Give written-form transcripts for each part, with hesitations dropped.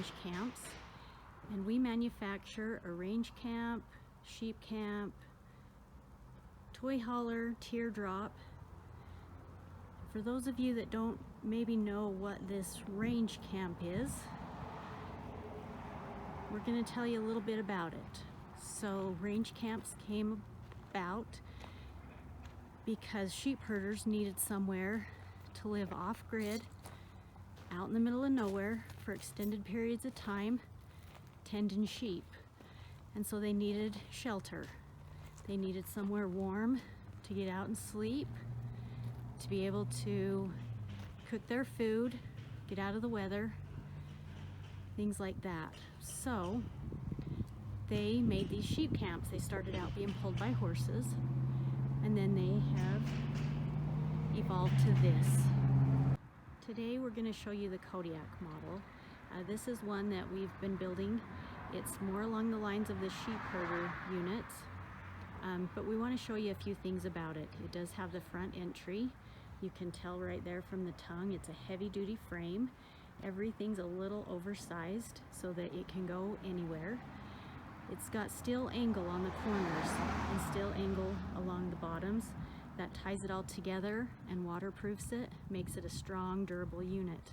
range camps, and we manufacture a range camp, sheep camp, toy hauler, teardrop. For those of you that don't maybe know what this range camp is, we're going to tell you a little bit about it. So range camps came about because sheep herders needed somewhere to live off-grid, out in the middle of nowhere for extended periods of time, tending sheep. And so they needed shelter. They needed somewhere warm to get out and sleep, to be able to cook their food, get out of the weather, things like that. So they made these sheep camps. They started out being pulled by horses, and then they have evolved to this. Today we're going to show you the Kodiak model. This is one that we've been building. It's more along the lines of the sheep herder units, but we want to show you a few things about it. It does have the front entry. You can tell right there from the tongue, it's a heavy-duty frame. Everything's a little oversized so that it can go anywhere. It's got steel angle on the corners and steel angle along the bottoms. That ties it all together and waterproofs it, makes it a strong, durable unit.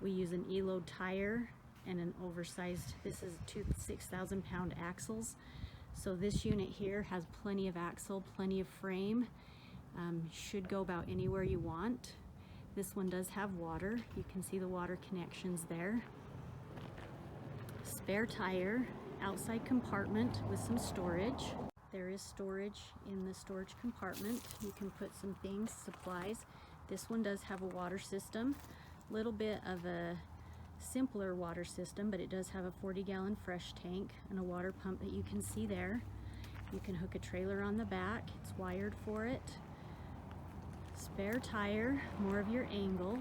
We use an E-load tire and an oversized, this is two 6,000-pound axles. So this unit here has plenty of axle, plenty of frame, should go about anywhere you want. This one does have water. You can see the water connections there. Spare tire, outside compartment with some storage. There is storage in the storage compartment. You can put some things, supplies. This one does have a water system, a little bit of a simpler water system, but it does have a 40-gallon fresh tank and a water pump that you can see there. You can hook a trailer on the back. It's wired for it. Spare tire, more of your angle.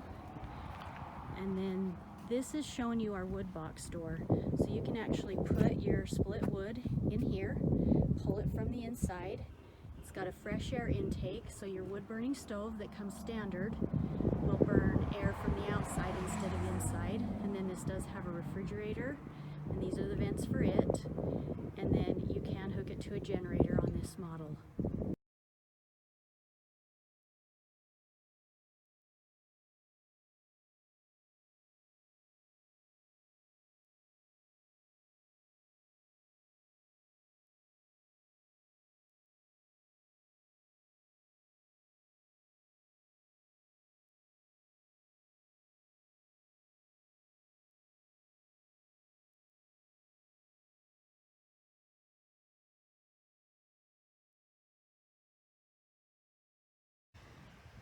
And then this is showing you our wood box door. So you can actually put your split wood in here, pull it from the inside. It's got a fresh air intake, so your wood burning stove that comes standard will burn air from the outside instead of inside. And then this does have a refrigerator, and these are the vents for it. And then you can hook it to a generator on this model.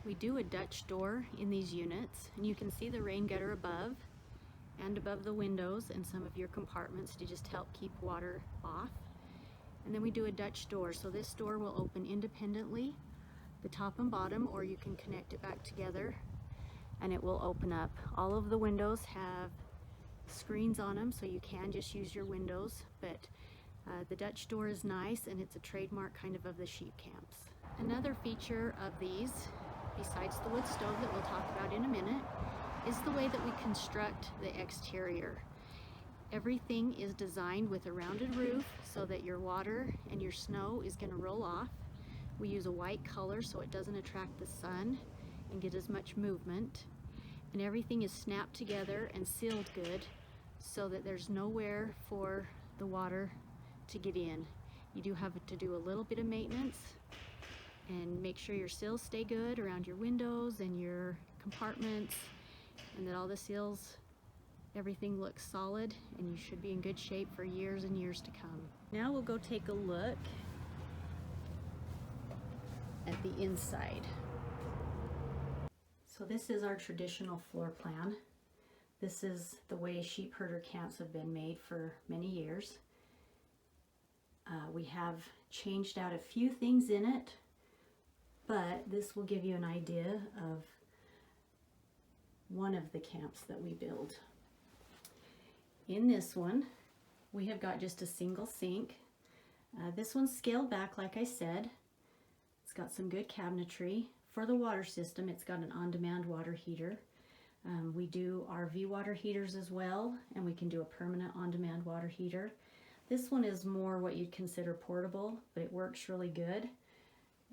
We do a Dutch door in these units, and you can see the rain gutter above and above the windows and some of your compartments to just help keep water off. And then we do a Dutch door, so this door will open independently, the top and bottom, or you can connect it back together and it will open up. All of the windows have screens on them, so you can just use your windows, but the Dutch door is nice, and it's a trademark kind of the sheep camps. Another feature of these, besides the wood stove that we'll talk about in a minute, is the way that we construct the exterior. Everything is designed with a rounded roof so that your water and your snow is going to roll off. We use a white color so it doesn't attract the sun and get as much movement. And everything is snapped together and sealed good so that there's nowhere for the water to get in. You do have to do a little bit of maintenance and make sure your seals stay good around your windows and your compartments, and that all the seals, everything looks solid, and you should be in good shape for years and years to come. Now we'll go take a look at the inside. So this is our traditional floor plan. This is the way sheep herder camps have been made for many years. We have changed out a few things in it, but this will give you an idea of one of the camps that we build. In this one, we have got just a single sink. This one's scaled back, like I said. It's got some good cabinetry. For the water system, it's got an on-demand water heater. We do RV water heaters as well, and we can do a permanent on-demand water heater. This one is more what you'd consider portable, but it works really good,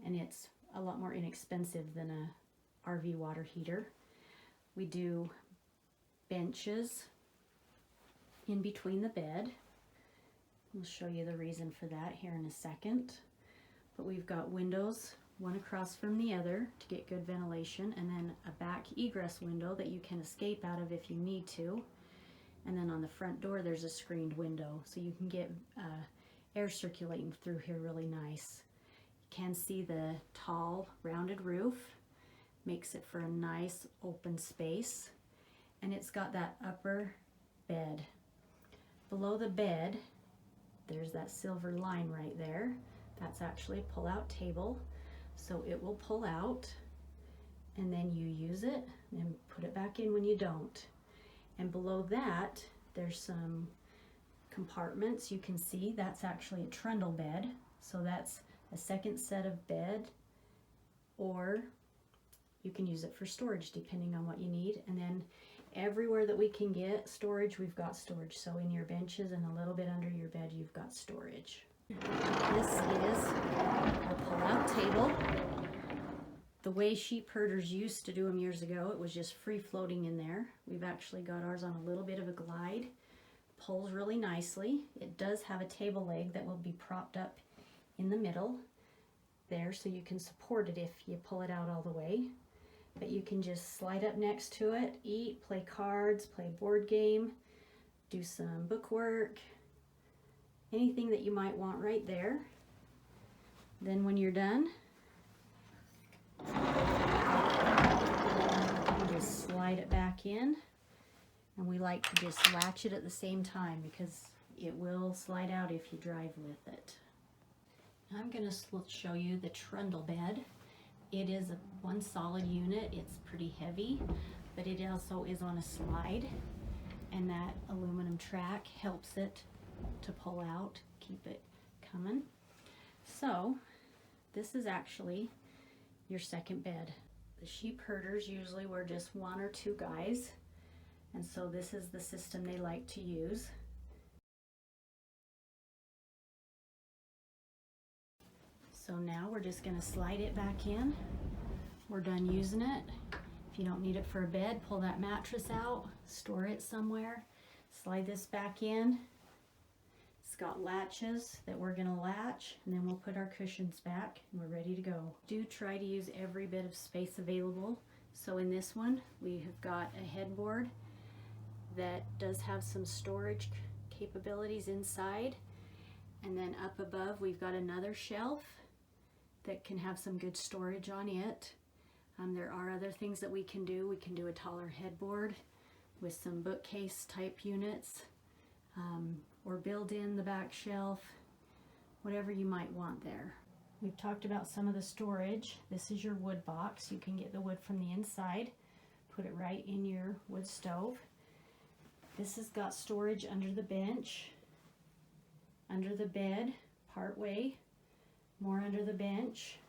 and it's a lot more inexpensive than a RV water heater. We do benches in between the bed. We'll show you the reason for that here in a second. But we've got windows, one across from the other to get good ventilation, and then a back egress window that you can escape out of if you need to. And then on the front door there's a screened window, so you can get air circulating through here really nice. You can see the tall rounded roof, makes it for a nice open space. And it's got that upper bed. Below the bed, there's that silver line right there. That's actually a pull-out table. So it will pull out, and then you use it and put it back in when you don't. And below that, there's some compartments. You can see that's actually a trundle bed. So that's a second set of bed, or you can use it for storage depending on what you need. And then everywhere that we can get storage, we've got storage. So in your benches and a little bit under your bed, you've got storage. This is a pull-out table. The way sheep herders used to do them years ago, it was just free floating in there. We've actually got ours on a little bit of a glide. Pulls really nicely. It does have a table leg that will be propped up in the middle there, so you can support it if you pull it out all the way. But you can just slide up next to it, eat, play cards, play board game, do some book work, anything that you might want right there. Then when you're done, you just slide it back in, and we like to just latch it at the same time because it will slide out if you drive with it. I'm going to show you the trundle bed. It is one solid unit. It's pretty heavy, but it also is on a slide, and that aluminum track helps it to pull out, keep it coming. So this is actually your second bed. The sheep herders usually were just one or two guys, and so this is the system they like to use. So now we're just going to slide it back in. We're done using it. If you don't need it for a bed, pull that mattress out, store it somewhere, slide this back in. It's got latches that we're going to latch, and then we'll put our cushions back and we're ready to go. Do try to use every bit of space available. So in this one, we have got a headboard that does have some storage capabilities inside, and then up above we've got another shelf that can have some good storage on it. There are other things that we can do. We can do a taller headboard with some bookcase type units, or build in the back shelf, whatever you might want there. We've talked about some of the storage. This is your wood box. You can get the wood from the inside, put it right in your wood stove. This has got storage under the bench, under the bed, part way, more under the bench,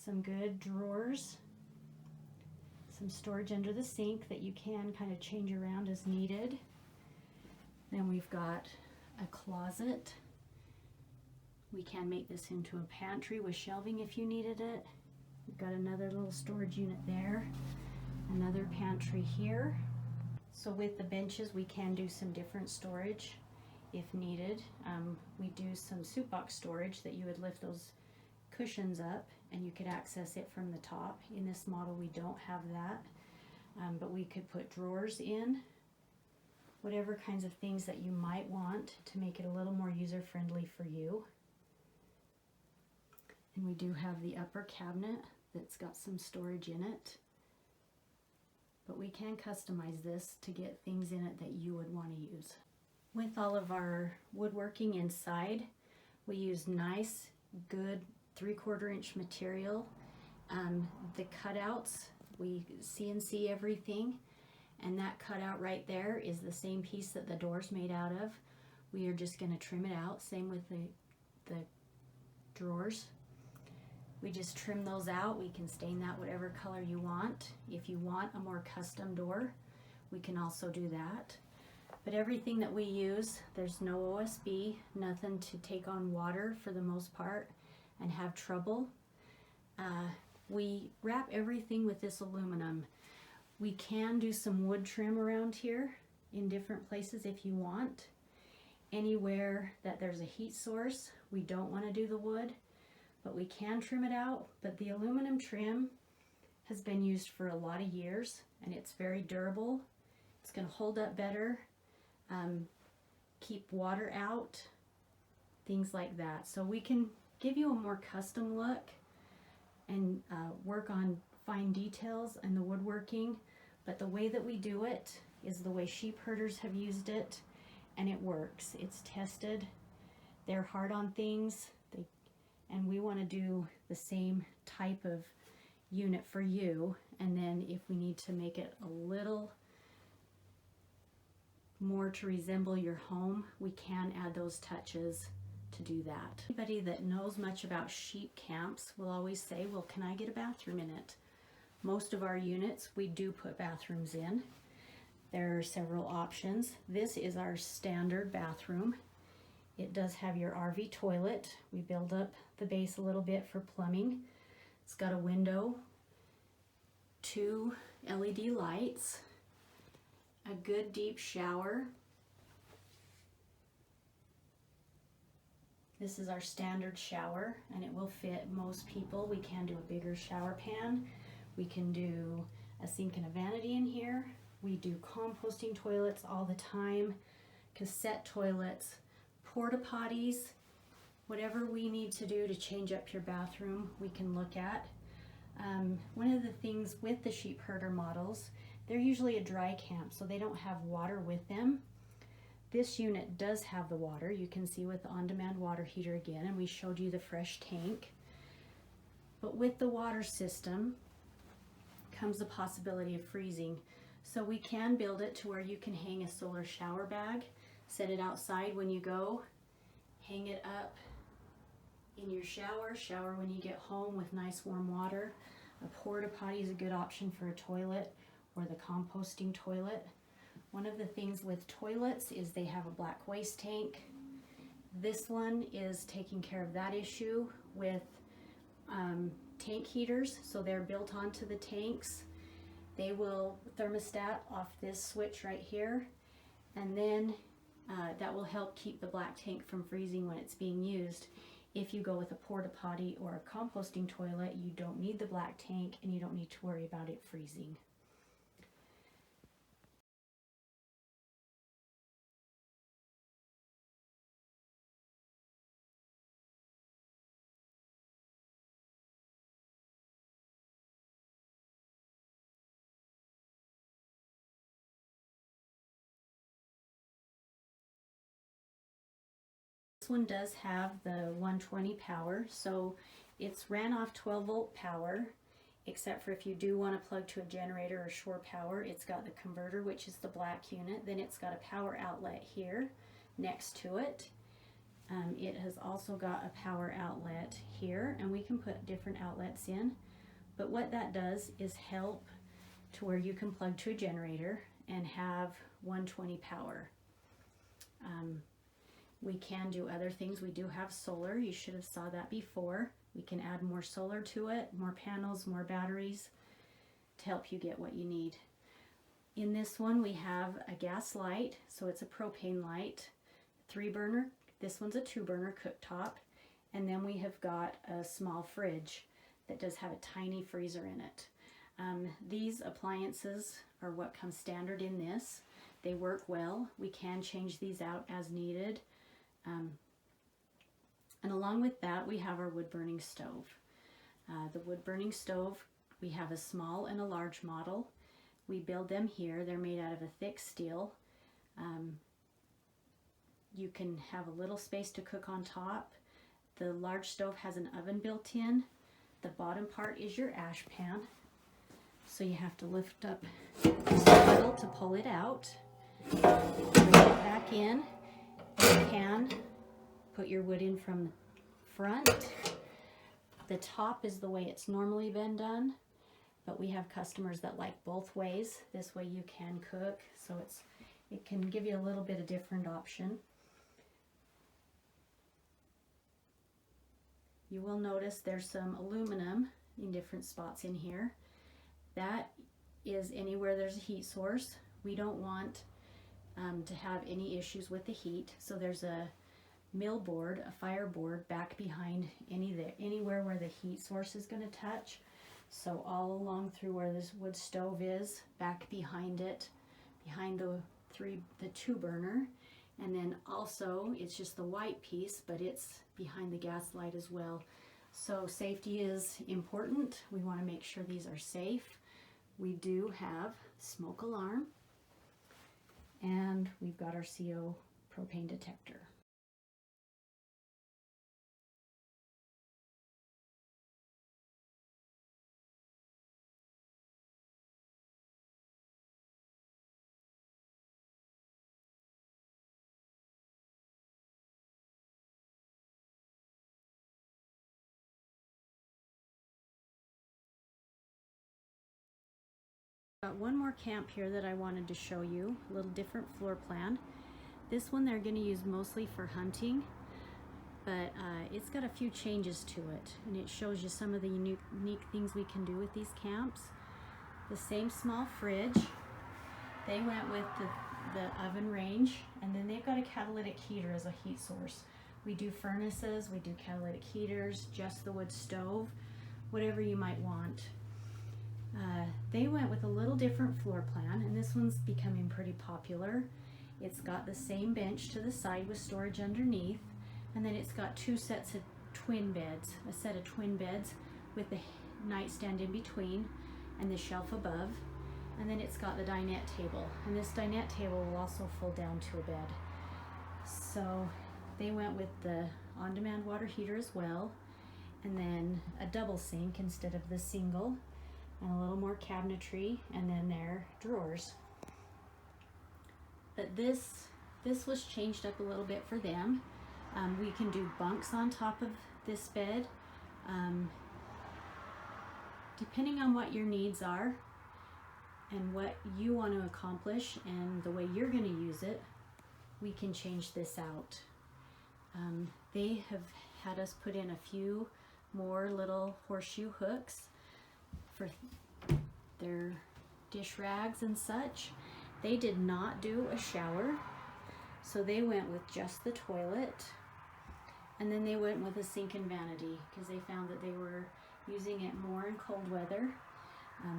some good drawers, some storage under the sink that you can kind of change around as needed. Then we've got a closet. We can make this into a pantry with shelving if you needed it. We've got another little storage unit there, another pantry here. So with the benches, we can do some different storage if needed. We do some soup box storage that you would lift those cushions up and you could access it from the top. In this model we don't have that, but we could put drawers in, whatever kinds of things that you might want to make it a little more user-friendly for you. And we do have the upper cabinet that's got some storage in it, but we can customize this to get things in it that you would want to use. With all of our woodworking inside, we use nice, good 3/4 inch material. The cutouts, we CNC everything, and that cutout right there is the same piece that the door's made out of. We are just going to trim it out. Same with the drawers. We just trim those out. We can stain that whatever color you want. If you want a more custom door, we can also do that. But everything that we use, there's no OSB, nothing to take on water for the most part and have trouble. We wrap everything with this aluminum. We can do some wood trim around here in different places if you want. Anywhere that there's a heat source, we don't want to do the wood, but we can trim it out. But the aluminum trim has been used for a lot of years and it's very durable. It's going to hold up better, keep water out, things like that. So we can give you a more custom look and work on fine details and the woodworking, but the way that we do it is the way sheep herders have used it, and it works. It's tested. They're hard on things, and we want to do the same type of unit for you. And then if we need to make it a little more to resemble your home, we can add those touches to do that. Anybody that knows much about sheep camps will always say, well, can I get a bathroom in it? Most of our units, we do put bathrooms in. There are several options. This is our standard bathroom. It does have your RV toilet. We build up the base a little bit for plumbing. It's got a window, 2 LED lights, a good deep shower. This is our standard shower, and it will fit most people. We can do a bigger shower pan. We can do a sink and a vanity in here. We do composting toilets all the time, cassette toilets, porta potties, whatever we need to do to change up your bathroom, we can look at. One of the things with the sheep herder models, they're usually a dry camp, so they don't have water with them. This unit does have the water. You can see with the on-demand water heater again, and we showed you the fresh tank. But with the water system comes the possibility of freezing. So we can build it to where you can hang a solar shower bag, set it outside when you go, hang it up in your shower when you get home with nice warm water. A porta potty is a good option for a toilet, or the composting toilet. One of the things with toilets is they have a black waste tank. This one is taking care of that issue with tank heaters, so they're built onto the tanks. They will thermostat off this switch right here, and then that will help keep the black tank from freezing when it's being used. If you go with a porta potty or a composting toilet, you don't need the black tank and you don't need to worry about it freezing. This one does have the 120 power, so it's ran off 12-volt power, except for if you do want to plug to a generator or shore power. It's got the converter, which is the black unit. Then it's got a power outlet here next to it. It has also got a power outlet here, and we can put different outlets in. But what that does is help to where you can plug to a generator and have 120 power. We can do other things. We do have solar. You should have saw that before. We can add more solar to it, more panels, more batteries to help you get what you need. In this one we have a gas light, so it's a propane light, 3-burner. This one's a 2-burner cooktop, and then we have got a small fridge that does have a tiny freezer in it. These appliances are what comes standard in this. They work well. We can change these out as needed. And along with that, we have our wood-burning stove. The wood-burning stove, we have a small and a large model. We build them here. They're made out of a thick steel. You can have a little space to cook on top. The large stove has an oven built in. The bottom part is your ash pan. So you have to lift up this handle to pull it out. Bring it back in. You can put your wood in from the front, The top is the way it's normally been done, but we have customers that like both ways. This way you can cook, so it can give you a little bit of different option. You will notice there's some aluminum in different spots in here. That is anywhere there's a heat source. We don't want to have any issues with the heat, so there's a mill board, a fire board back behind anywhere where the heat source is going to touch. So all along through where this wood stove is, back behind it, behind the two burner, and then also it's just the white piece, but it's behind the gas light as well. So safety is important. We want to make sure these are safe. We do have smoke alarm, and we've got our CO propane detector. Got one more camp here that I wanted to show you, a little different floor plan. This one they're going to use mostly for hunting, but it's got a few changes to it, and it shows you some of the unique things we can do with these camps. The same small fridge, they went with the oven range, and then they've got a catalytic heater as a heat source. We do furnaces, we do catalytic heaters, just the wood stove, whatever you might want. They went with a little different floor plan, and this one's becoming pretty popular. It's got the same bench to the side with storage underneath, and then it's got two sets of twin beds, a set of twin beds with the nightstand in between and the shelf above, and then it's got the dinette table, and this dinette table will also fold down to a bed. So they went with the on-demand water heater as well, and then a double sink instead of the single, and a little more cabinetry, and then their drawers. But this was changed up a little bit for them. We can do bunks on top of this bed. Depending on what your needs are and what you want to accomplish and the way you're going to use it, we can change this out. They have had us put in a few more little horseshoe hooks for their dish rags and such. They did not do a shower, so they went with just the toilet, and then they went with a sink and vanity because they found that they were using it more in cold weather.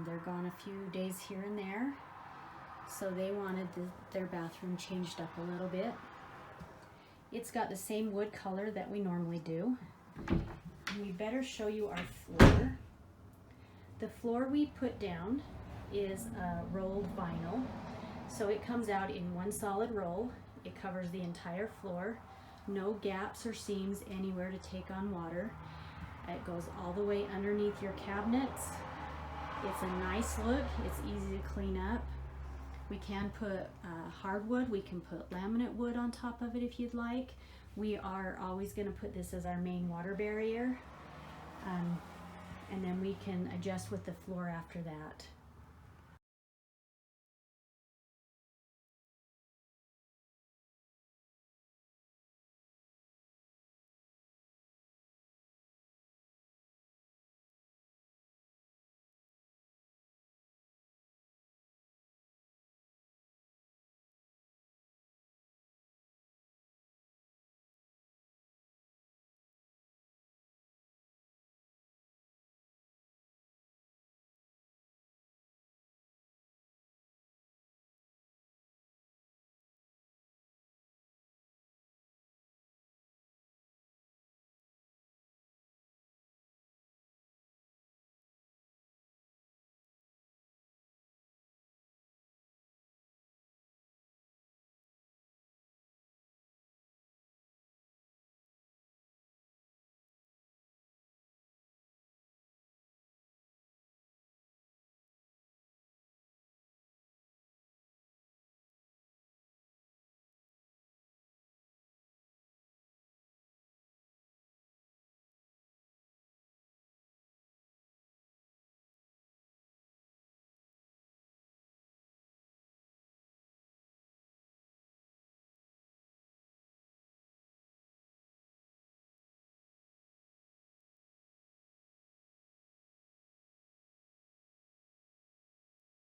They're gone a few days here and there, so they wanted their bathroom changed up a little bit. It's got the same wood color that we normally do. And we better show you our floor. The floor we put down is rolled vinyl, so it comes out in one solid roll. It covers the entire floor, no gaps or seams anywhere to take on water. It goes all the way underneath your cabinets. It's a nice look, it's easy to clean up. We can put hardwood, we can put laminate wood on top of it if you'd like. We are always going to put this as our main water barrier. And then we can adjust with the floor after that.